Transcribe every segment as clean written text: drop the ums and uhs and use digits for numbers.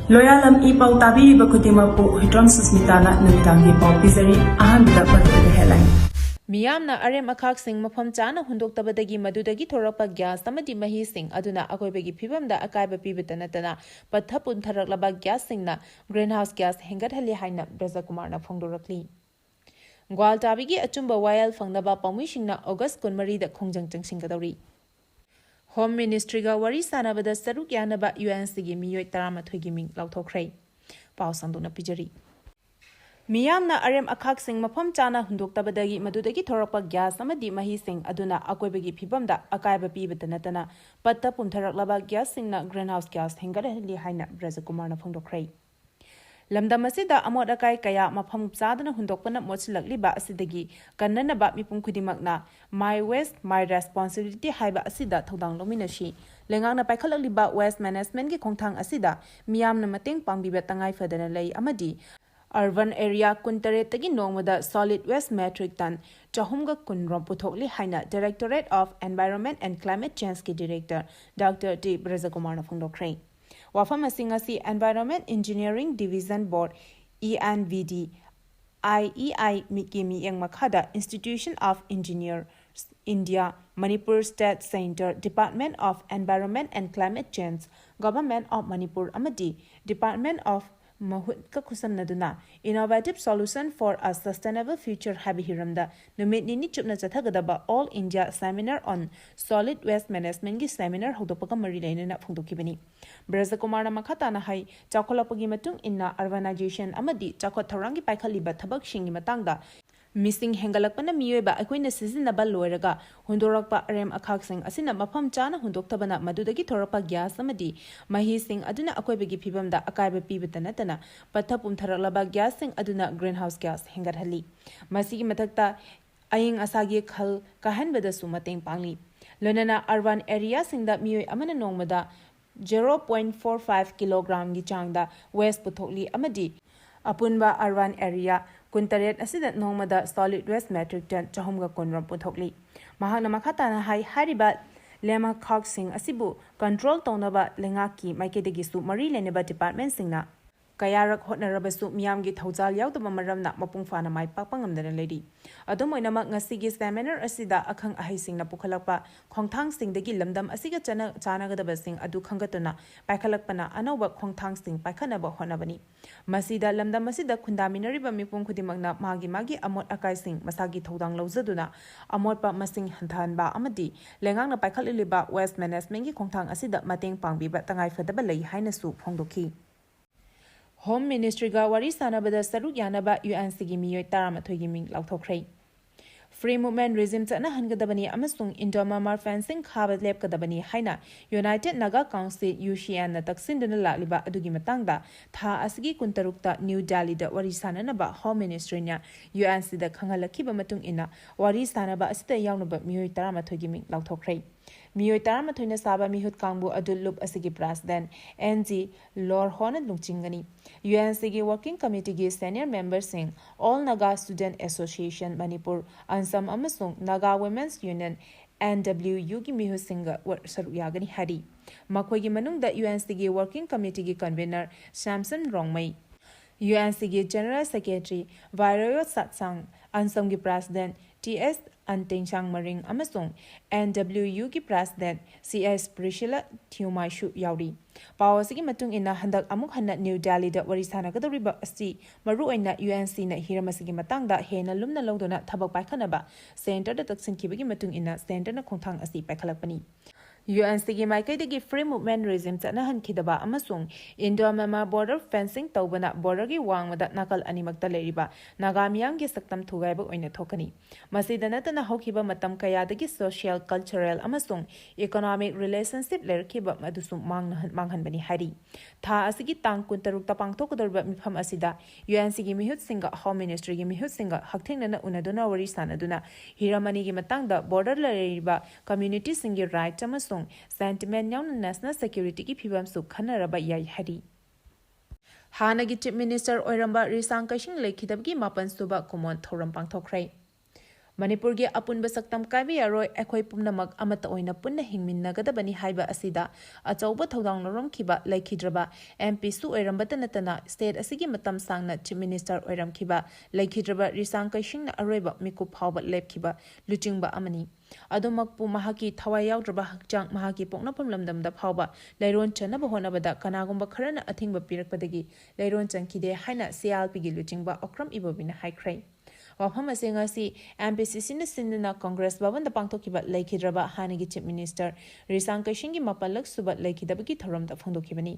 Loyalam E-PAO tabi bakutimapu Hitram Susmitana Numitangi Pau Pizari Ahamida Parta headline. Miyamna arem akhak sing mafam chana hundok tabadagi madudagi thorapa gas tamadi mahi sing aduna akoibagi phibamda akaiba pibitana tana patha puntharak gas singna greenhouse gas hengat hali haina Braza Kumarna phongdorakli. Gwal tabigi achumba wayal fangnaba pamwisingna August 13 da khongjang changsinggadawri. Home Ministry ga wari sanabada saruk yanaba UNC gi Meeoi 13 gi Ming Laothokhre. Pau sanduna pijari. Miyamna arem akhak sing mafam chana hundok tabadagi madudagi thorapa gas amadi mahi sing aduna akoibagi phibamda akaiba pibitana tana patta pumtharaklaba gas singna greenhouse gas hengarahli haina Braza Kumarna phongdokhre. Lamdam asida amot akai kaya mafam chadana hundokpana mochilakliba asidagi kannanaba mipum khudimakna my waste my responsibility haiba asida thodang lominashi lengangna paikhalakliba waste management gi khongthang asida miyamna mateng pangbiba tangai fadana lei amadi urban area kuntaretagi nongmada solid waste metric ton chahumga kunrom puthokli haina Directorate of Environment and Climate Change ki Director Dr. D. Braza Kumarna phongdokhre. Wafam asingasi Environment Engineering Division Board ENVD IEI Mikimi Yang Makhada Institution of Engineers India Manipur State Center Department of Environment and Climate Change Government of Manipur Amadi Department of Mahut ka khusamnaduna innovative solution for a sustainable future habihiramda numit nini chupna chathagadaba all India seminar on solid waste management gi seminar hodopaka mari lainana phongdokibani Braza Kumarna makhatana hai chakholapagi matung inna urbanization amadi chakot thorangi paikhaliba thabak shingi matangda missing hengalakpana miyoiba akoina sizinaba loiraga hundorakpa arem akhak sing asina mafam chana hundoktabana madudagi thorapa gas amadi mahi sing aduna akoibagi phibamda akaiba pibitana tana patha pumtharaklaba gas sing aduna greenhouse gas hengarhali masigi mathakta aying asagi khal kahanbada sumateng pangli lonana urban area singda miyoi amana nongmada 0.45 kilogram gi changda waste puthokli amadi apunba urban area kuntaret asida nongmada solid waste metric ton chahumga kunram puthokli mahakna makhatana hai hariba lema khak sing asibu control tonaba lengaki maikedegi su mari leneba department singna kayarak hotnarabasu miyamgi thaujal yaudaba maramna mapung fana mai pakpangamdana ledi adumoinama ngasigi seminar asida akhang ahaisingna pukhalakpa khongthang singdagi lamdam asiga chanagadaba sing adu khangatuna paikhalakpana anoba khongthang sing paikhanaba honabani masida lamdam asida khundaminariba mipum khudimakna magi amot akai sing masagi thodang lawjaduna amotpa masing hanthanba amadi lengangna paikhaliliba waste management gi khongthang asida mateng pangbiba tangai fadaba lei hainasu phongdokhi Home Ministry ga wari sanabada saruk yanaba UNC gi Meeoi 13 gi Ming Laothokhre. Free movement regime chana hangadabani amasung Unanaba fencing khaba lepkadabani haina United Naga Council UCN na taksinduna lakliba adugi matangda tha asigi kuntarukta New Delhi da wari sananaba Home Ministry nya UNC da khangalakiba matung ina wari sanaba asita yawnaba Meeoi 13 gi Ming Laothokhre. Meeoi 13 na saba mihut kangbu adulup asigi president NG Lor Hona lungchingani UNC gi working committee gi senior members sing all Naga Student Association Manipur Ansam amasung Naga Women's Union NWU gi mihut singa saruyagani hari makoi gi manungda UNC gi working committee gi convener Samson Rongmai UNC gi general secretary Vairayo Satsang Ansam gi president TS Antengchang Maring amasung NWU ki president CS Priscilla Thiumaishu yauri pawasigi matung ina handak amuk hanna New Delhi da warisana kadoriba asi maru aina UNC na hiramasigi matangda hena lumna lawdona thabak paikhanaba center da taksin kibagi matung ina center na khongthang asi paikhalakpani UNC gi maikaidagi free movement regime chana hankidaba amasung Indo-Myanmar border fencing tawbana border gi wangmada nakal animakta leriba nagamiyang gi saktam thugaiba oina thokani masida natana hokiba matam kayadagi social cultural amasung economic relationship lerkiba madusum manghanbani hari tha asigi tang kuntarukta pangthokadorba mifam asida UNC gi mihut singa Home Ministry gi mihut singa hakthengnana unaduna wari sanaduna hiramani gi matangda border leriba community singi right amasung sentiment yawn national security ki phibam su khanaraba yai hari Hanagi Chief Minister Oiramba Risang Kashing Lekhidabgi Mapan Suba Kumon Thoram Pangthokre ꯃꯅꯤꯄꯨꯔꯒꯤ ꯑꯄꯨꯟꯕ ꯁꯛꯇꯝ ꯀꯥꯏꯕ ꯌꯥꯔꯣꯏ ꯑꯩꯈꯣꯏ ꯄꯨꯝꯅꯃꯛ ꯑꯃꯠꯇ ꯑꯣꯏꯅ ꯄꯨꯟꯅ ꯍꯤꯡꯃꯤꯟꯅꯒꯗꯕꯅꯤ ꯍꯥꯏꯕ ꯑꯁꯤꯗ ꯑꯆꯧꯕ ꯊꯧꯗꯥꯡ ꯂꯧꯔꯝꯈꯤꯕ ꯂꯩꯈꯤꯗ꯭ꯔꯕ MPꯁꯨ ꯑꯣꯏꯔꯝꯕꯇ ꯅꯠꯇꯅ ꯁ꯭ꯇꯦꯠ ꯑꯁꯤꯒꯤ ꯃꯇꯝ ꯁꯥꯡꯅ ꯆꯤꯐ ꯃꯤꯅꯤꯁꯇꯔ ꯑꯣꯏꯔꯝꯈꯤꯕ ꯂꯩꯈꯤꯗ꯭ꯔꯕ ꯔꯤꯁꯥꯡ ꯀꯩꯁꯤꯡꯅ ꯑꯔꯣꯏꯕ ꯃꯤꯀꯨꯞ ꯐꯥꯎꯕ ꯂꯦꯞꯈꯤꯕ ꯂꯨꯆꯤꯡꯕ ꯑꯃꯅꯤ ꯑꯗꯨꯃꯛꯄꯨ ꯃꯍꯥꯛꯀꯤ ꯊꯋꯥꯏ ꯌꯥꯎꯗ꯭ꯔꯕ ꯍꯛꯆꯥꯡ ꯃꯍꯥꯛꯀꯤ ꯄꯣꯛꯅꯐꯝ ꯂꯝꯗꯝꯗ ꯐꯥꯎꯕ ꯂꯩꯔꯣꯟ ꯆꯟꯅꯕ ꯍꯣꯠꯅꯕꯗ ꯀꯅꯥꯒꯨꯝꯕ ꯈꯔꯅ ꯑꯊꯤꯡꯕ ꯄꯤꯔꯛꯄꯗꯒꯤ ꯂꯩꯔꯣꯟ ꯆꯟꯈꯤꯗꯦ ꯍꯥꯏꯅ CLPꯒꯤ ꯂꯨꯆꯤꯡꯕ ꯑꯣꯀ꯭ꯔꯝ ꯏꯕꯣꯕꯤꯅ ꯍꯥꯏꯈ꯭ꯔꯦ ꯋꯥꯐꯝ ꯑꯁꯤ ꯉꯁꯤ MPCCꯅ ꯁꯤꯟꯗꯨꯅ ꯀꯣꯡꯒ꯭ꯔꯦꯁ ꯚꯕꯟꯗ ꯄꯥꯡꯊꯣꯛꯈꯤꯕ ꯂꯩꯈꯤꯗ꯭ꯔꯕ ꯍꯥꯟꯅꯒꯤ ꯆꯤꯐ ꯃꯤꯅꯤꯁꯇꯔ ꯔꯤꯁꯥꯡ ꯀꯩꯁꯤꯡꯒꯤ 7ꯂꯛ ꯁꯨꯕ ꯂꯩꯈꯤꯗꯕꯒꯤ ꯊꯧꯔꯝꯗ ꯐꯣꯡꯗꯣꯛꯈꯤꯕꯅꯤ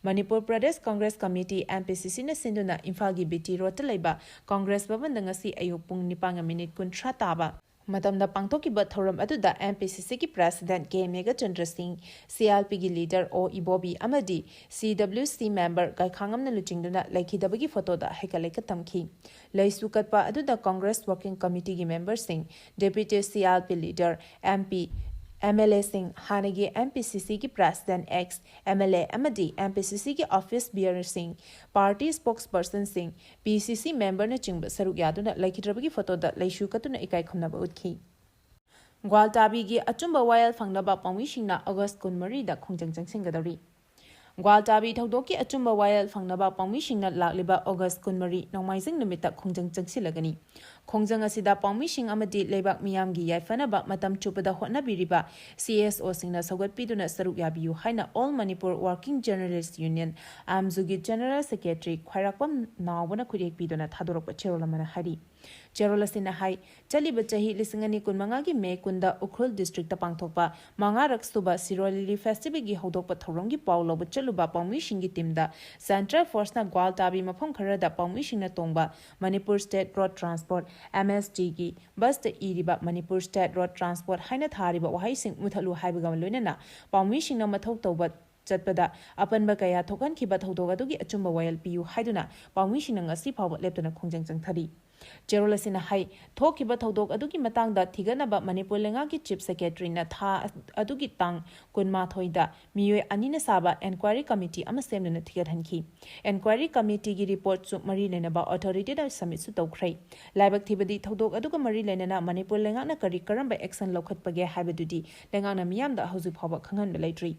ꯃꯅꯤꯄꯨꯔ ꯄ꯭ꯔꯗꯦꯁ ꯀꯣꯡꯒ꯭ꯔꯦꯁ ꯀꯃꯤꯇꯤ MPCCꯅ ꯁꯤꯟꯗꯨꯅ ꯏꯝꯐꯥꯜꯒꯤ BT ꯔꯣꯗꯇ ꯂꯩꯕ ꯀꯣꯡꯒ꯭ꯔꯦꯁ ꯚꯕꯟꯗꯉꯁꯤ ꯑꯌꯨꯛ ꯄꯨꯡ 9:30 ꯇꯥꯕ ꯃꯇꯝꯗ ꯄꯥꯡꯊꯣꯛꯈꯤꯕ ꯊꯧꯔꯝ ꯑꯗꯨꯗ MPCCꯒꯤ ꯄ꯭ꯔꯦꯁꯤꯗꯦꯟꯠ K. Megachandra Singh, CLPꯒꯤ ꯂꯤꯗꯔ O. Ibobi ꯑꯃꯗꯤ CWC ꯃꯦꯝꯕꯔ ꯒꯥꯏꯈꯥꯡꯉꯝꯅ ꯂꯨꯆꯤꯡꯗꯨꯅ ꯂꯩꯈꯤꯗꯕꯒꯤ ꯐꯣꯇꯣꯗ ꯍꯩꯀꯠ ꯂꯩꯀꯠ ꯇꯝꯈꯤ ꯂꯩꯁꯨ ꯀꯠꯄ ꯑꯗꯨꯗ ꯀꯣꯡꯒ꯭ꯔꯦꯁ ꯋꯥꯔꯀꯤꯡ ꯀꯃꯤꯇꯤꯒꯤ ꯃꯦꯝꯕꯔꯁꯤꯡ ꯗꯦꯄ꯭ꯌꯨꯇꯤ CLP ꯂꯤꯗꯔ MP MLAꯁꯤꯡ ꯍꯥꯟꯅꯒꯤ MPCCꯒꯤ ꯄ꯭ꯔꯦꯁꯤꯗꯦꯟꯠ X MLA ꯑꯃꯗꯤ MPCCꯒꯤ ꯑꯣꯐꯤꯁ ꯕꯤꯌꯔꯁꯤꯡ ꯄꯥꯔꯇꯤ ꯁ꯭ꯄꯣꯛꯁꯄꯔꯁꯟꯁꯤꯡ PCC ꯃꯦꯝꯕꯔꯅꯆꯤꯡꯕ ꯁꯔꯨꯛ ꯌꯥꯗꯨꯅ ꯂꯩꯈꯤꯗ꯭ꯔꯕꯒꯤ ꯐꯣꯇꯣꯗ ꯂꯩꯁꯨ ꯀꯠꯇꯨꯅ ꯏꯀꯥꯏ ꯈꯨꯝꯅꯕ ꯎꯠꯈꯤ ꯒ꯭ꯋꯥꯜꯇꯥꯕꯤꯒꯤ ꯑꯆꯨꯝꯕ ꯋꯥꯌꯦꯜ ꯐꯪꯅꯕ ꯄꯥꯎꯃꯤꯁꯤꯡꯅ ꯑꯣꯒꯁꯠ 24ꯗ ꯈꯣꯡꯖꯪ ꯆꯪꯁꯤꯟꯒꯗꯧꯔꯤ ꯒ꯭ꯋꯥꯜꯇꯥꯕꯤ ꯊꯧꯗꯣꯛꯀꯤ ꯑꯆꯨꯝꯕ ꯋꯥꯌꯦꯜ ꯐꯪꯅꯕ ꯄꯥꯎꯃꯤꯁꯤꯡꯅ ꯂꯥꯛꯂꯤꯕ ꯑꯣꯒꯁꯠ 24 ꯅꯣꯡꯃꯥꯏꯖꯤꯡ ꯅꯨꯃꯤꯠꯇ ꯈꯣꯡꯖꯪ ꯆꯪꯁꯤꯜꯂꯒꯅꯤ ꯈꯣꯡꯖꯪ ꯑꯁꯤꯗ ꯄꯥꯎꯃꯤꯁꯤꯡ ꯑꯃꯗꯤ ꯂꯩꯕꯥꯛ ꯃꯤꯌꯥꯝꯒꯤ ꯌꯥꯏꯐꯅꯕ ꯃꯇꯝ ꯆꯨꯞꯄꯗ ꯍꯣꯠꯅꯕꯤꯔꯤꯕ CSOꯁꯤꯡꯅ ꯁꯧꯒꯠꯄꯤꯗꯨꯅ ꯁꯔꯨꯛ ꯌꯥꯕꯤꯌꯨ ꯍꯥꯏꯅ all Manipur working journalist union AMJUꯒꯤ ꯖꯦꯅꯔꯦꯜ ꯁꯦꯀ꯭ꯔꯦꯇꯔꯤ ꯈ꯭ꯋꯥꯏꯔꯥꯛꯄꯝ ꯅꯥꯎꯕꯅ ꯈꯨꯠꯌꯦꯛ ꯄꯤꯗꯨꯅ ꯊꯥꯗꯣꯔꯛꯄ ꯆꯦꯔꯣꯜ ꯑꯃꯅ ꯍꯥꯏꯔꯤ ꯆꯦꯔꯣꯜ ꯑꯁꯤꯅ ꯍꯥꯏ ꯆꯠꯂꯤꯕ ꯆꯍꯤ 2015ꯒꯤ ꯃꯦ 10ꯗ ꯎꯈ꯭ꯔꯨꯜ ꯗꯤꯁꯇ꯭ꯔꯤꯛꯇ ꯄꯥꯡꯊꯣꯛꯄ 5ꯔꯛ ꯁꯨꯕ ꯁꯤꯔꯣꯏ ꯂꯤꯂꯤ ꯐꯦꯁꯇꯤꯚꯦꯜꯒꯤ ꯍꯧꯗꯣꯛꯄ ꯊꯧꯔꯝꯒꯤ ꯄꯥꯎ ꯂꯧꯕ ꯆꯠꯂꯨꯕ ꯄꯥꯎꯃꯤꯁꯤꯡꯒꯤ ꯇꯤꯝꯗ ꯁꯦꯟꯇ꯭ꯔꯦꯜ ꯐꯣꯔꯁꯅ ꯒ꯭ꯋꯥꯜꯇꯥꯕꯤ ꯃꯐꯝ ꯈꯔꯗ ꯄꯥꯎꯃꯤꯁꯤꯡꯅ ꯇꯣꯡꯕ ꯃꯅꯤꯄꯨꯔ ꯁ꯭ꯇꯦꯠ ꯔꯣꯗ ꯇ꯭ꯔꯥꯟꯁꯄꯣꯔꯠ MSTꯒꯤ ꯕꯁꯇ ꯏꯔꯤꯕ ꯃꯅꯤꯄꯨꯔ ꯁ꯭ꯇꯦꯠ ꯔꯣꯗ ꯇ꯭ꯔꯥꯟꯁꯄꯣꯔꯠ ꯍꯥꯏꯅ ꯊꯥꯔꯤꯕ ꯋꯥꯍꯩꯁꯤꯡ ꯃꯨꯊꯠꯂꯨ ꯍꯥꯏꯕꯒ ꯂꯣꯏꯅꯅ ꯄꯥꯎꯃꯤꯁꯤꯡꯅ ꯃꯊꯧ ꯇꯧꯕ ꯆꯠꯄꯗ ꯑꯄꯟꯕ ꯀꯌꯥ ꯊꯣꯛꯍꯟꯈꯤꯕ ꯊꯧꯗꯣꯛ ꯑꯗꯨꯒꯤ ꯑꯆꯨꯝꯕ ꯋꯥꯌꯦꯜ ꯄꯤꯌꯨ ꯍꯥꯏꯗꯨꯅ ꯄꯥꯎꯃꯤꯁꯤꯡꯅ ꯉꯁꯤ ꯐꯥꯎꯕ ꯂꯦꯞꯇꯅ ꯈꯣꯡꯖꯪ ꯆꯪꯊꯔꯤ ꯆꯦꯔꯣꯜ ꯑꯁꯤꯅ ꯍꯥꯏ ꯊꯣꯛꯈꯤꯕ ꯊꯧꯗꯣꯛ ꯑꯗꯨꯒꯤ ꯃꯇꯥꯡꯗ ꯊꯤꯒꯠꯅꯕ ꯃꯅꯤꯄꯨꯔ ꯂꯩꯉꯥꯛꯀꯤ ꯆꯤꯐ ꯁꯦꯀ꯭ꯔꯦꯇꯔꯤꯅ ꯊꯥ ꯑꯗꯨꯒꯤ ꯇꯥꯡ 12ꯗ ꯃꯤꯑꯣꯏ 2ꯅ ꯁꯥꯕ ꯑꯦꯟꯀ꯭ꯋꯥꯏꯔꯤ ꯀꯃꯤꯇꯤ ꯑꯃ ꯁꯦꯝꯗꯨꯅ ꯊꯤꯒꯠꯍꯟꯈꯤ ꯑꯦꯟꯀ꯭ꯋꯥꯏꯔꯤ ꯀꯃꯤꯇꯤꯒꯤ ꯔꯤꯄꯣꯔꯠꯁꯨ ꯃꯔꯤ ꯂꯩꯅꯕ ꯑꯣꯊꯣꯔꯤꯇꯤꯗ ꯁꯕꯃꯤꯠꯁꯨ ꯇꯧꯈ꯭ꯔꯦ ꯂꯥꯏꯕꯛ ꯊꯤꯕꯗꯤ ꯊꯧꯗꯣꯛ ꯑꯗꯨꯒ ꯃꯔꯤ ꯂꯩꯅꯅ ꯃꯅꯤꯄꯨꯔ ꯂꯩꯉꯥꯛꯅ ꯀꯔꯝꯕ ꯑꯦꯛꯁꯟ ꯂꯧꯈꯠꯄꯒꯦ ꯍꯥꯏꯕꯗꯨꯗꯤ ꯂꯩꯉꯥꯛꯅ ꯃꯤꯌꯥꯝꯗ ꯍꯧꯖꯤꯛ ꯐꯥꯎꯕ ꯈꯪꯍꯟꯕ ꯂꯩꯇ꯭ꯔꯤ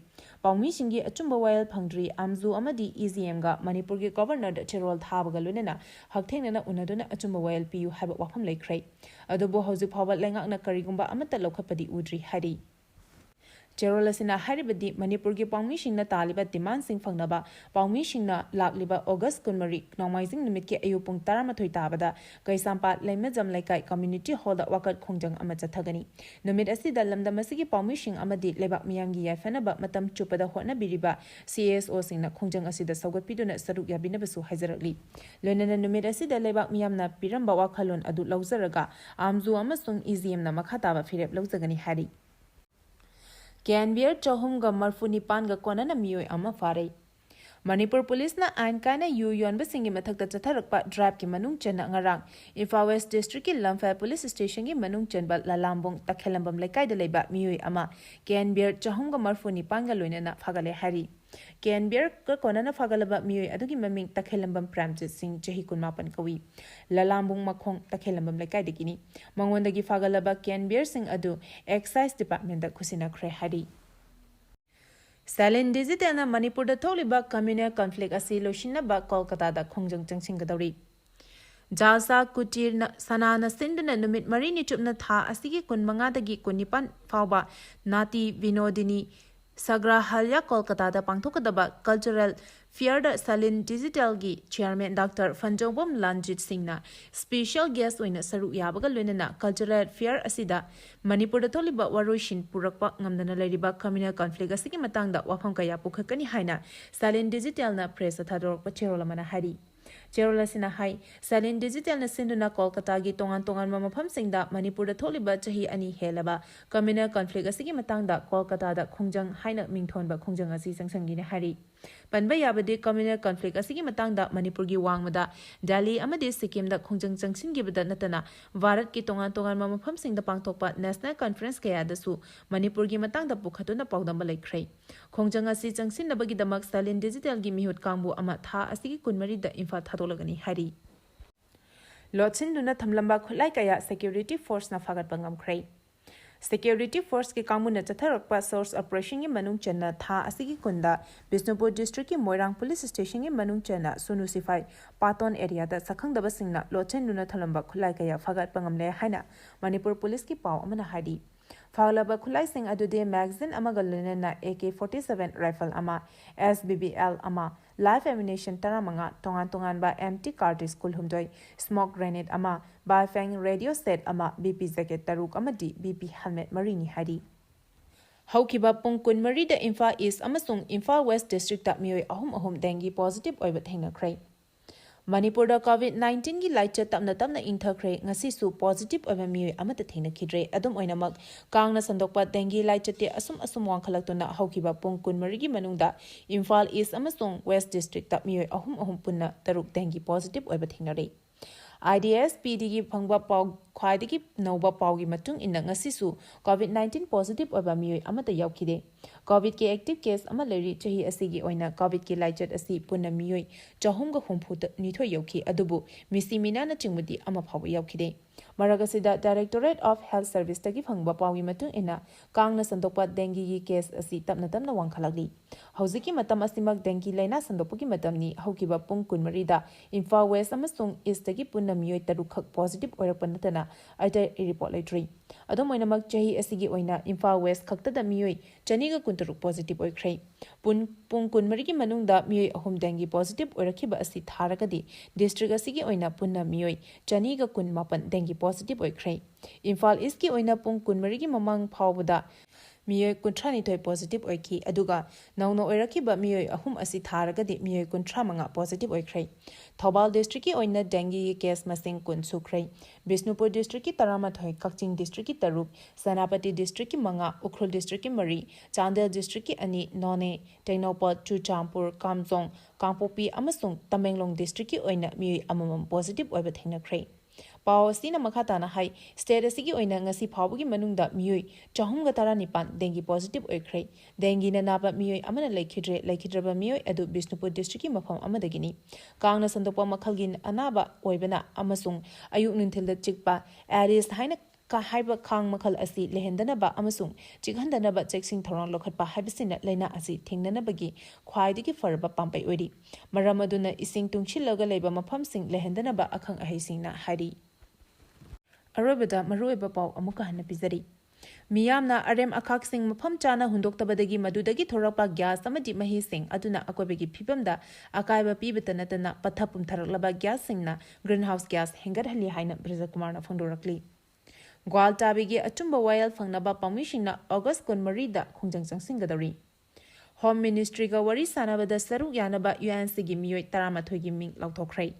ꯄꯥꯎꯃꯤꯁꯤꯡꯒꯤ ꯑꯆꯨꯝꯕ ꯋꯥꯌꯦꯜ ꯐꯪꯗ꯭ꯔꯤ AMJU ꯑꯃꯗꯤ EGMꯒ ꯃꯅꯤꯄꯨꯔꯒꯤ ꯒꯚꯔꯅꯔꯗ ꯆꯦꯔꯣꯜ ꯊꯥꯕꯒ ꯂꯣꯏꯅꯅ ꯍꯛꯊꯦꯡꯅꯅ ꯎꯅꯗꯨꯅ ꯑꯆꯨꯝꯕ ꯋꯥꯌꯦꯜ ꯄꯤꯌꯨ ꯍꯥꯏꯕ ꯋꯥꯐꯝ ꯂꯩꯈ꯭ꯔꯦ ꯑꯗꯨꯕꯨ ꯍꯧꯖꯤꯛ ꯐꯥꯎꯕ ꯂꯩꯉꯥꯛꯅ ꯀꯔꯤꯒꯨꯝꯕ ꯑꯃꯠꯇ ꯂꯧꯈꯠꯄꯗꯤ ꯎꯗ꯭ꯔꯤ ꯍꯥꯏꯔꯤ ꯆꯦꯔꯣꯜ ꯑꯁꯤꯅ ꯍꯥꯏꯔꯤꯕꯗꯤ ꯃꯅꯤꯄꯨꯔꯒꯤ ꯄꯥꯎꯃꯤꯁꯤꯡꯅ ꯇꯥꯜꯂꯤꯕ ꯗꯤꯃꯥꯟꯁꯤꯡ ꯐꯪꯅꯕ ꯄꯥꯎꯃꯤꯁꯤꯡꯅ ꯂꯥꯛꯂꯤꯕ ꯑꯣꯒꯁꯠ 24 ꯅꯣꯡꯃꯥꯏꯖꯤꯡ ꯅꯨꯃꯤꯠꯀꯤ ꯑꯌꯨꯛ ꯄꯨꯡ 11 ꯇꯥꯕꯗ ꯀꯩꯁꯥꯝꯄꯥꯠ ꯂꯩꯃꯖꯝ ꯂꯩꯀꯥꯏ ꯀꯝꯃ꯭ꯌꯨꯅꯤꯇꯤ ꯍꯣꯜꯗ ꯋꯥꯀꯠ ꯈꯣꯡꯖꯪ ꯑꯃ ꯆꯠꯊꯒꯅꯤ ꯅꯨꯃꯤꯠ ꯑꯁꯤꯗ ꯂꯝꯗꯝ ꯑꯁꯤꯒꯤ ꯄꯥꯎꯃꯤꯁꯤꯡ ꯑꯃꯗꯤ ꯂꯩꯕꯥꯛ ꯃꯤꯌꯥꯝꯒꯤ ꯌꯥꯏꯐꯅꯕ matan ꯆꯨꯞꯄꯗ ꯍꯣꯠꯅꯕꯤꯔꯤꯕ CSOꯁꯤꯡꯅ ꯈꯣꯡꯖꯪ ꯑꯁꯤꯗ ꯁꯧꯒꯠꯄꯤꯗꯨꯅ ꯁꯔꯨꯛ ꯌꯥꯕꯤꯅꯕꯁꯨ ꯍꯥꯏꯖꯔꯛꯂꯤ ꯂꯣꯏꯅꯅ ꯅꯨꯃꯤꯠ ꯑꯁꯤꯗ ꯂꯩꯕꯥꯛ ꯃꯤꯌꯥꯝꯅ ꯄꯤꯔꯝꯕ ꯋꯥꯈꯜꯂꯣꯟ ꯑꯗꯨ ꯂꯧꯖꯔꯒ AMJU ꯑꯃꯁꯨꯡ EGMꯅ ꯃꯈꯥ ꯇꯥꯕ ꯐꯤꯔꯦꯞ ꯂꯧꯖꯒꯅꯤ ꯍꯥꯏꯔꯤ ꯀꯦꯟꯕꯤꯌꯔ 339ꯒ ꯀꯣꯟꯅꯅ ꯃꯤꯑꯣꯏ ꯑꯃ ꯐꯥꯔꯦ ꯃꯅꯤꯄꯨꯔ ꯄꯨꯂꯤꯁꯅ ꯑꯥꯏꯟ ꯀꯥꯏꯅ ꯌꯨ ꯌꯣꯟꯕꯁꯤꯡꯒꯤ ꯃꯊꯛꯇ ꯆꯠꯊꯔꯛꯄ ꯗ꯭ꯔꯥꯏꯕꯀꯤ ꯃꯅꯨꯡ ꯆꯟꯅ ꯉꯔꯥꯡ ꯏꯝꯐꯥꯜ ꯋꯦꯁꯠ ꯗꯤꯁꯇ꯭ꯔꯤꯛꯀꯤ ꯂꯝꯐꯦꯜ ꯄꯨꯂꯤꯁ ꯁ꯭ꯇꯦꯁꯟꯒꯤ ꯃꯅꯨꯡ ꯆꯟꯕ ꯂꯂꯥꯝꯕꯨꯡ ꯇꯈꯦꯜꯂꯝꯕꯝ ꯂꯩꯀꯥꯏꯗ ꯂꯩꯕ ꯃꯤꯑꯣꯏ ꯑꯃ ꯀꯦꯟꯕꯤꯌꯔ 339ꯒ ꯂꯣꯏꯅꯅ ꯐꯥꯒꯠꯂꯦ ꯍꯥꯏꯔꯤ ꯀꯦꯟꯕꯤꯌꯔꯒ ꯀꯣꯟꯅꯅ ꯐꯥꯒꯠꯂꯕ ꯃꯤꯑꯣꯏ ꯑꯗꯨꯒꯤ ꯃꯃꯤꯡ ꯇꯈꯦꯜꯂꯝꯕꯝ ꯄ꯭ꯔꯦꯝꯖꯤꯠ ꯁꯤꯡ ꯆꯍꯤ 18 ꯀꯧꯏ ꯂꯂꯥꯝꯕꯨꯡ ꯃꯈꯣꯡ ꯇꯈꯦꯜꯂꯝꯕꯝ ꯂꯩꯀꯥꯏꯗꯒꯤꯅꯤ ꯃꯉꯣꯟꯗꯒꯤ ꯐꯥꯒꯠꯂꯕ ꯀꯦꯟꯕꯤꯌꯔꯁꯤꯡ ꯑꯗꯨ ꯑꯦꯛꯁꯥꯏꯖ ꯗꯤꯄꯥꯔꯠꯃꯦꯟꯇ ꯈꯨꯠꯁꯤꯟꯅꯈ꯭ꯔꯦ ꯍꯥꯏꯔꯤ ꯁꯦꯂꯤꯟ ꯗꯤꯖꯤꯇꯦꯜꯅ ꯃꯅꯤꯄꯨꯔꯗ ꯊꯣꯛꯂꯤꯕ ꯀꯝꯃ꯭ꯌꯨꯅꯦꯜ ꯀꯟꯐ꯭ꯂꯤꯛ ꯑꯁꯤ ꯂꯣꯏꯁꯤꯟꯅꯕ ꯀꯣꯜꯀꯇꯥꯗ ꯈꯣꯡꯖꯪ ꯆꯪꯁꯤꯟꯒꯗꯧꯔꯤ ꯖꯥꯜꯁꯥ ꯀꯨꯇꯤꯔ ꯁꯅꯥꯅ ꯁꯤꯟꯗꯨꯅ ꯅꯨꯃꯤꯠ 4ꯅꯤ ꯆꯨꯞꯅ ꯊꯥ ꯑꯁꯤꯒꯤ 15ꯗꯒꯤ 19 ꯐꯥꯎꯕ ꯅꯥꯇꯤ ꯕꯤꯅꯣꯗꯤꯅꯤ ꯁꯒ꯭ꯔꯥꯍꯜꯌꯥ ꯀꯣꯜꯀꯇꯥꯗ ꯄꯥꯡꯊꯣꯛꯀꯗꯕ ꯀꯜꯆꯔꯦꯜ ꯐꯤꯌꯔꯗ ꯁꯂꯤꯟ ꯗꯤꯖꯤꯇꯦꯜꯒꯤ ꯆꯤꯌꯔꯃꯦꯟ ꯗꯥꯛꯇꯔ ꯐꯟꯖꯧꯕꯝ ꯂꯥꯟꯖꯤꯠ ꯁꯤꯡꯅ ꯁ꯭ꯄꯦꯁꯤꯌꯦꯜ ꯒꯦꯁꯠ ꯑꯣꯏꯅ ꯁꯔꯨꯛ ꯌꯥꯕꯒ ꯂꯣꯏꯅꯅ ꯀꯜꯆꯔꯦꯜ ꯐꯤꯌꯔ ꯑꯁꯤꯗ ꯃꯅꯤꯄꯨꯔꯗ ꯊꯣꯛꯂꯤꯕ ꯋꯥꯔꯣꯏꯁꯤꯟ ꯄꯨꯔꯛꯄ ꯉꯝꯗꯅ ꯂꯩꯔꯤꯕ ꯀꯝꯃ꯭ꯌꯨꯅꯦꯜ ꯀꯟꯐ꯭ꯂꯤꯛ ꯑꯁꯤꯒꯤ ꯃꯇꯥꯡꯗ ꯋꯥꯐꯝ ꯀꯌꯥ ꯄꯨꯈꯠꯀꯅꯤ ꯍꯥꯏꯅ ꯁꯂꯤꯟ ꯗꯤꯖꯤꯇꯦꯜꯅ ꯄ꯭ꯔꯦꯁꯇ ꯊꯥꯗꯣꯔꯛꯄ ꯆꯦꯔꯣꯜ ꯑꯃꯅ ꯍꯥꯏꯔꯤ ꯆꯦꯔꯣꯜ ꯑꯁꯤꯅ ꯍꯥꯏ ꯁꯂꯤꯟ ꯗꯤꯖꯤꯇꯦꯜꯅ ꯁꯤꯟꯗꯨꯅ ꯀꯣꯜꯀꯇꯥꯒꯤ ꯇꯣꯉꯥꯟ-ꯇꯣꯉꯥꯟꯕ ꯃꯐꯝꯁꯤꯡꯗ ꯃꯅꯤꯄꯨꯔꯗ ꯊꯣꯛꯂꯤꯕ ꯆꯍꯤ 2 ꯍꯦꯜꯂꯕ ꯀꯝꯃ꯭ꯌꯨꯅꯦꯜ ꯀꯟꯐ꯭ꯂꯤꯛ ꯑꯁꯤꯒꯤ ꯃꯇꯥꯡꯗ ꯀꯣꯜꯀꯇꯥꯗ ꯈꯣꯡꯖꯪ ꯍꯥꯏꯅ ꯃꯤꯡꯊꯣꯟꯕ ꯈꯣꯡꯖꯪ ꯑꯁꯤ ꯆꯪꯁꯤꯟꯒꯅꯤ ꯍꯥꯏꯔꯤ ꯄꯟꯕ ꯌꯥꯕꯗꯤ ꯀꯝꯃ꯭ꯌꯨꯅꯦꯜ ꯀꯟꯐ꯭ꯂꯤꯛ ꯑꯁꯤꯒꯤ ꯃꯇꯥꯡꯗ ꯃꯅꯤꯄꯨꯔꯒꯤ ꯋꯥꯡꯃꯗ ꯗꯦꯜꯂꯤ ꯑꯃꯗꯤ ꯁꯤꯛꯀꯤꯝꯗ ꯈꯣꯡꯖꯪ ꯆꯪꯁꯤꯟꯈꯤꯕꯗ ꯅꯠꯇꯅ ꯚꯥꯔꯠꯀꯤ ꯇꯣꯉꯥꯟ-ꯇꯣꯉꯥꯟꯕ ꯃꯐꯝꯁꯤꯡꯗ ꯄꯥꯡꯊꯣꯛꯄ ꯅꯦꯁꯅꯦꯜ ꯀꯟꯐꯔꯦꯟꯁ ꯀꯌꯥꯗꯁꯨ ꯃꯅꯤꯄꯨꯔꯒꯤ ꯃꯇꯥꯡꯗ ꯄꯨꯈꯠꯇꯨꯅ ꯄꯥꯎꯗꯝꯕ ꯂꯩꯈ꯭ꯔꯦ ꯈꯣꯡꯖꯪ ꯑꯁꯤ ꯆꯪꯁꯤꯟꯅꯕꯒꯤꯗꯃꯛ ꯁꯂꯤꯟ ꯗꯤꯖꯤꯇꯦꯜꯒꯤ ꯃꯤꯍꯨꯠ ꯀꯥꯡꯕꯨ ꯑꯃ ꯊꯥ ꯑꯁꯤꯒꯤ 23ꯗ ꯏꯝꯐꯥꯜ ꯊꯥꯗꯣꯛꯂꯒꯅꯤ ꯍꯥꯏꯔꯤ Lotsin Tamlamba Kulaikaya Security Force na Fagat Bangam Cray. Security Force ki Kamuna Chatharakpa Source Operation in Manung Chena Tha Asigi Kunda, Bisnupur District in Moirang Police Station in Manung Chena, Sunusify, Paton area that Sakang the Basingna, Lotsin Talamba Kulaikaya Fagat Bangamle Haina, Manipur Police ki Pao Amana Hadi. Faulaba Kulai Singh Adude magazine Amagalina AK-47 rifle ama, SBBL ama, live ammunition taramanga, tongan ba empty cartridge kulhumdoi, smoke grenade ama, Bifang radio set ama, BP jacket taruk amadi, BP helmet marini hadi. Haukiba Pungkun Marida Infa East Amasung Infa West District at Meeoi ahum dengue positive oibat hengna kray. Manipur da COVID-19 gi laicha tamna inthakre ngasi su positive oiba Meeoi amata thena khidre adum oinamak kangna sandokpa dengue laicha te asum wangkhalaktuna haukiba pungkun marigi manungda Imphal East amasung West District ta Meeoi ahum punna taruk dengue positive oiba thenare. IDS PD gi phangba pau khwaidigi nauba pau gi matung inna ngasi su COVID-19 positive oiba Meeoi amata yaukhide. COVID ke active case ama leri chahi asigi oina COVID ke laichat asi punna Meeoi chahumga humphut nithoi yauki adubu misi mina na chingmudi ama phaw yaukhide. Maragasida Directorate of Health Service tagi phangba pawi matung ina kangna sandokpa dengue gi case asi tapna wangkhalagli. Hauziki matam asimak dengue laina sandopagi matamni haukiba pung kunmari da Imphal West amasung East tagi punna Meeoi tarukhak positive oirapanatana aita report laitri. Adomoinamak chahi asigi oina Imphal West khakta da Meeoi chaniga kuntaruk positive oikhrei. Pung kunmari gi manungda Meeoi ahum dengue positive oirakhiba asi tharagadi district asigi oina punna Meeoi chaniga kun mapan dengue positive oikhrei. Imphal East ki oina pung kunmari gi mamang phawbada Meeoi kuntrani toy positive oiki aduga nauno oirakhiba Meeoi ahum asi tharagadi Meeoi kuntramanga positive oikhrei. Thobal district ki oina dengue case masing kun sukhrei. Bisnupur district ki taramathoi, Kakching district ki taruk, Sanapati district ki manga, Ukhrul district ki mari, Chandel district ki ani, None, Tengnopat, Chuchampur, Kamjong, Kangpopi amasung Tamenglong district ki oina Meeoi amamam positive oiba thengnakhrei. Pao sina makhatana hai state asigi oina ngasi phawgi manungda Meeoi chahumga taranipan dengue positive oikhrei. Dengue na naba Meeoi amana laikhidraba Meeoi adu Bisnupur district ki mafam amadagini. Kangna sandokpa makhalgin anaba oibana amasung ayuk ninthilda chikpa Aries haina ka haiba khang makhal asi lehendanaba amasung chikhandanaba cheksing thorong lokhatpa haibasina leina asi thingnanabagi khwaidigi farba pampai oiri. Maramaduna ising tungchilaga leiba mafamsing lehendanaba akhang ahaisingna hari. Arabada marueba pau amuka hana pizari. Miyamna arem akhak sing mafam chana hundoktabadagi madudagi thorakpa gas amadi mahi sing aduna akwabegi phibamda akaiba pibatanatana pathapum tharaklaba gas singna greenhouse gas hengarhali haina Brija Kumarna phangdorakli. Gwal tabigi achumba wayal fangnaba pamishingna August 13 da khongjang changsingadari. Home Ministry ga wari sanabada saruk yanaba UNC gi Meeoi 13 gi Ming Laothokhre.